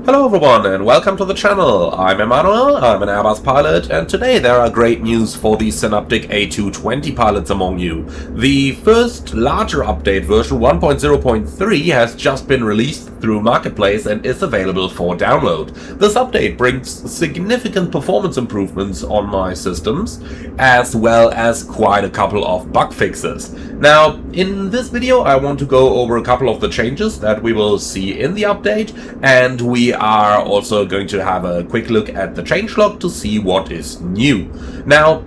Hello everyone and welcome to the channel. I'm Emmanuel, I'm an Airbus pilot, and today there are great news for the Synaptic A220 pilots among you. The first larger update, version 1.0.3, has just been released through Marketplace and is available for download. This update brings significant performance improvements on my systems, as well as quite a couple of bug fixes. Now, in this video I want to go over a couple of the changes that we will see in the update, and we are also going to have a quick look at the changelog to see what is new. Now,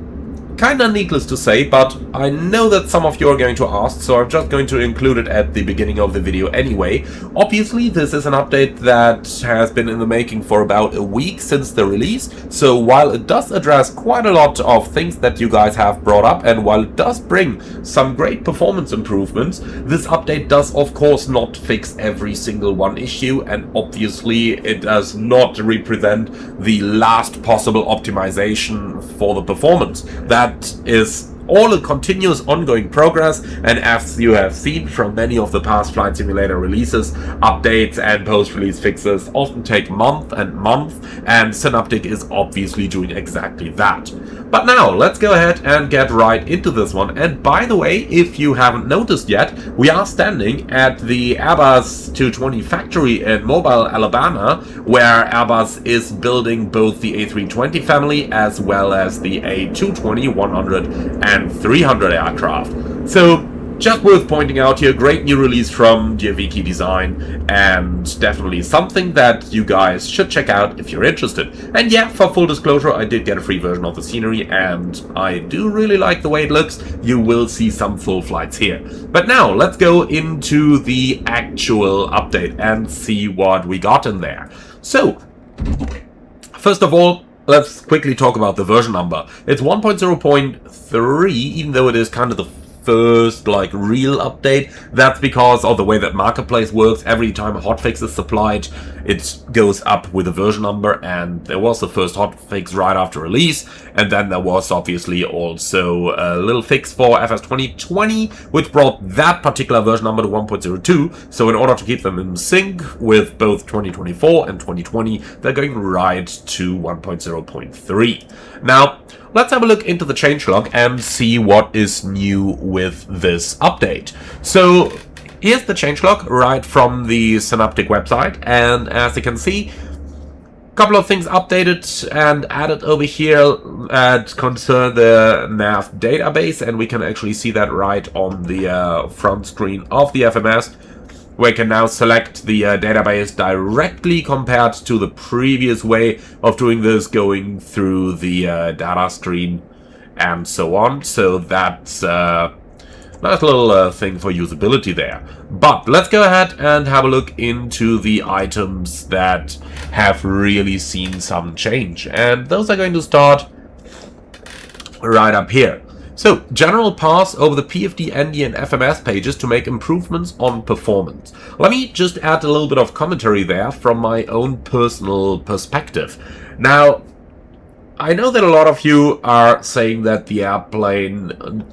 kinda needless to say, but I know that some of you are going to ask, so I'm just going to include it at the beginning of the video anyway. Obviously, this is an update that has been in the making for about a week since the release, so while it does address quite a lot of things that you guys have brought up, and while it does bring some great performance improvements, this update does of course not fix every single one issue, and obviously it does not represent the last possible optimization for the performance. That is all a continuous ongoing progress, and as you have seen from many of the past Flight Simulator releases, updates and post-release fixes often take month and month, and Synaptic is obviously doing exactly that. But now, let's go ahead and get right into this one. And by the way, if you haven't noticed yet, we are standing at the Airbus A220 factory in Mobile, Alabama, where Airbus is building both the A320 family as well as the A220, 100 and 300 aircraft. So, just worth pointing out here, great new release from Yoke Design, and definitely something that you guys should check out if you're interested. And yeah, for full disclosure, I did get a free version of the scenery, and I do really like the way it looks. You will see some full flights here. But now, let's go into the actual update and see what we got in there. So, first of all, let's quickly talk about the version number. It's 1.0.3, even though it is kind of the first real update. That's because of the way that Marketplace works. Every time a hotfix is supplied, it goes up with a version number, and there was the first hotfix right after release, and then there was obviously also a little fix for FS 2020, which brought that particular version number to 1.02. So in order to keep them in sync with both 2024 and 2020, they're going right to 1.0.3. Now, let's have a look into the changelog and see what is new with this update. So, here's the changelog right from the Synaptic website, and as you can see, a couple of things updated and added over here that concern the nav database, and we can actually see that right on the front screen of the FMS. We can now select the database directly compared to the previous way of doing this, going through the data screen and so on. So that's a nice little thing for usability there. But let's go ahead and have a look into the items that have really seen some change. And those are going to start right up here. So, general pass over the PFD, ND, and FMS pages to make improvements on performance. Let me just add a little bit of commentary there from my own personal perspective. Now, I know that a lot of you are saying that the airplane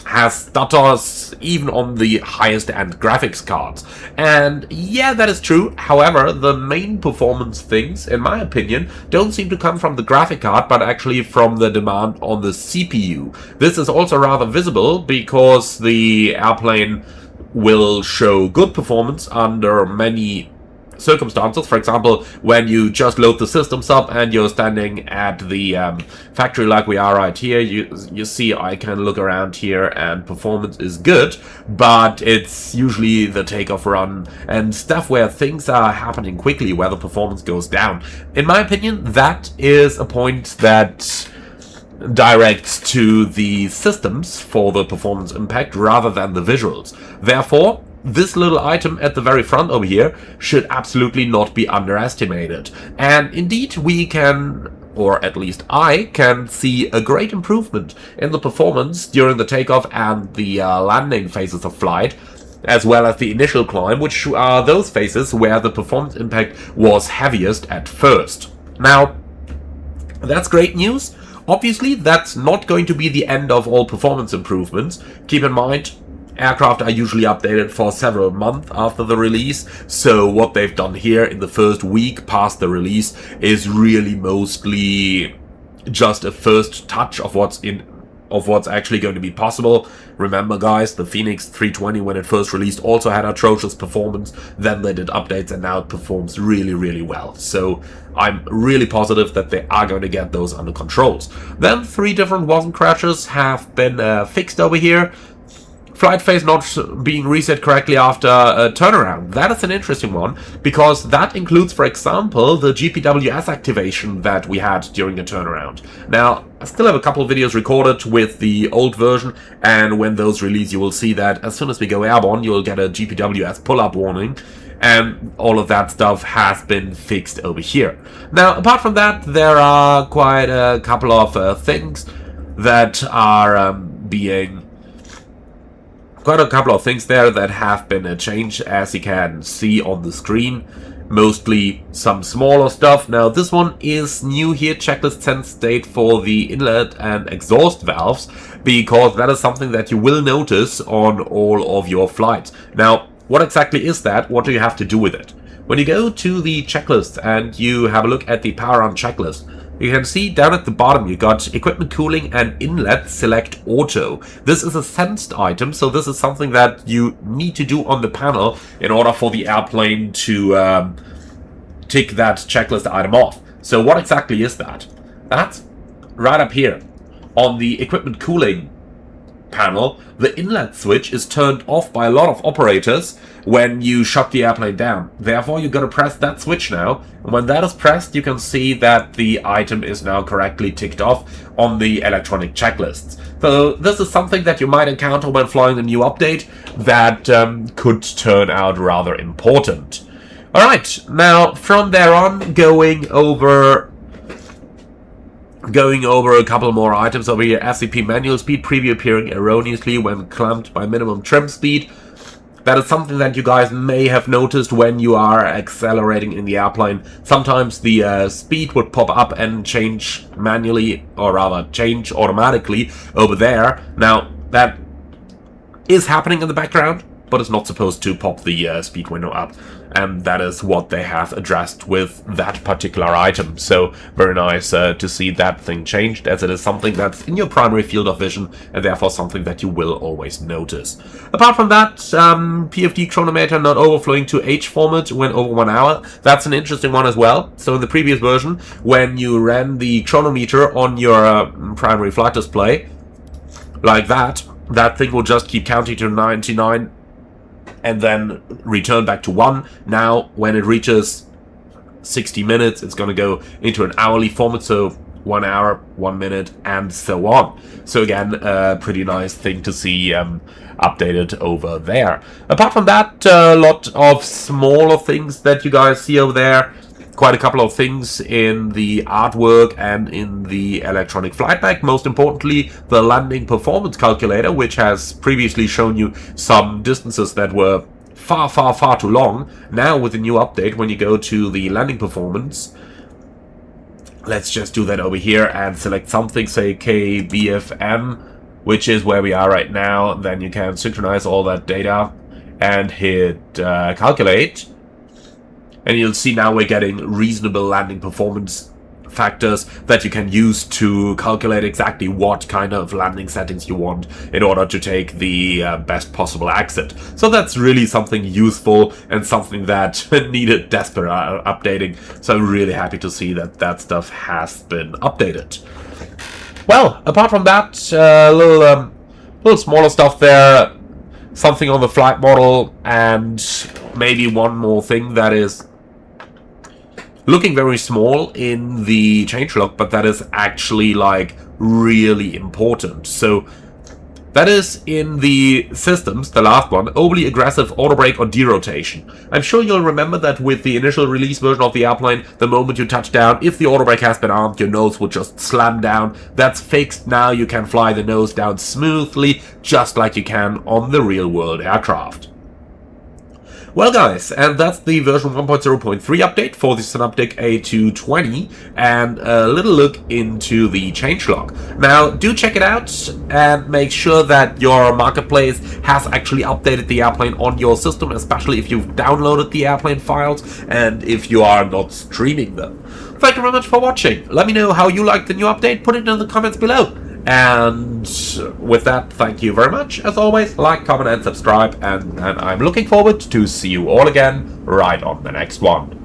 has stutters even on the highest end graphics cards. And yeah, that is true. However, the main performance things, in my opinion, don't seem to come from the graphic card, but actually from the demand on the CPU. This is also rather visible because the airplane will show good performance under many circumstances. For example, when you just load the systems up and you're standing at the factory like we are right here, you see I can look around here and performance is good, but it's usually the takeoff run and stuff where things are happening quickly where the performance goes down. In my opinion, that is a point that directs to the systems for the performance impact rather than the visuals. Therefore, this little item at the very front over here should absolutely not be underestimated. And indeed, we can, or at least I can, see a great improvement in the performance during the takeoff and the landing phases of flight, as well as the initial climb, which are those phases where the performance impact was heaviest at first. Now, that's great news. Obviously, that's not going to be the end of all performance improvements. Keep in mind, aircraft are usually updated for several months after the release, so what they've done here in the first week past the release is really mostly just a first touch of what's actually going to be possible. Remember guys, the Phoenix 320 when it first released also had atrocious performance, then they did updates and now it performs really, really well. So I'm really positive that they are going to get those under controls. Then 3 different wasm crashes have been fixed over here. Flight phase not being reset correctly after a turnaround. That is an interesting one, because that includes, for example, the GPWS activation that we had during a turnaround. Now, I still have a couple of videos recorded with the old version, and when those release, you will see that as soon as we go airborne, you will get a GPWS pull-up warning, and all of that stuff has been fixed over here. Now, apart from that, there are quite a couple of things that are quite a couple of things there that have been changed, as you can see on the screen. Mostly some smaller stuff. Now this one is new here, checklist sense state for the inlet and exhaust valves, because that is something that you will notice on all of your flights. Now what exactly is that? What do you have to do with it? When you go to the checklist and you have a look at the power on checklist, you can see down at the bottom you got equipment cooling and inlet select auto. This is a sensed item, so this is something that you need to do on the panel in order for the airplane to tick that checklist item off. So what exactly is that? That's right up here on the equipment cooling panel. The inlet switch is turned off by a lot of operators when you shut the airplane down. Therefore, you've got to press that switch now, and when that is pressed, you can see that the item is now correctly ticked off on the electronic checklists. So this is something that you might encounter when flying the new update that could turn out rather important. Alright, now from there on, going over a couple more items over here. FCP manual speed preview appearing erroneously when clamped by minimum trim speed. That is something that you guys may have noticed when you are accelerating in the airplane. Sometimes the speed would pop up and change manually, or rather change automatically over there. Now that is happening in the background, but it's not supposed to pop the speed window up, and that is what they have addressed with that particular item. So very nice to see that thing changed, as it is something that's in your primary field of vision and therefore something that you will always notice. Apart from that, PFD chronometer not overflowing to H format when over 1 hour. That's an interesting one as well. So in the previous version, when you ran the chronometer on your primary flight display like that, that thing will just keep counting to 99 and then return back to 1. Now, when it reaches 60 minutes, it's going to go into an hourly format, so 1 hour, 1 minute, and so on. So again, a pretty nice thing to see updated over there. Apart from that, a lot of smaller things that you guys see over there. Quite a couple of things in the artwork and in the electronic flight bag. Most importantly, the landing performance calculator, which has previously shown you some distances that were far too long. Now with the new update, when you go to the landing performance, let's just do that over here and select something, say KBFM, which is where we are right now. Then you can synchronize all that data and hit calculate. And you'll see now we're getting reasonable landing performance factors that you can use to calculate exactly what kind of landing settings you want in order to take the best possible exit. So that's really something useful and something that needed desperate updating. So I'm really happy to see that that stuff has been updated. Well, apart from that, little smaller stuff there, something on the flight model, and maybe one more thing that is looking very small in the changelog, but that is actually like really important. So that is in the systems, the last one, overly aggressive auto brake or derotation. I'm sure you'll remember that with the initial release version of the airplane, the moment you touch down, if the auto brake has been armed, your nose will just slam down. That's fixed now. You can fly the nose down smoothly, just like you can on the real world aircraft. Well guys, and that's the version 1.0.3 update for the Synaptic A220 and a little look into the changelog. Now do check it out and make sure that your marketplace has actually updated the airplane on your system, especially if you've downloaded the airplane files and if you are not streaming them. Thank you very much for watching. Let me know how you liked the new update, put it in the comments below. And with that, thank you very much. As always, like, comment and subscribe, and I'm looking forward to see you all again right on the next one.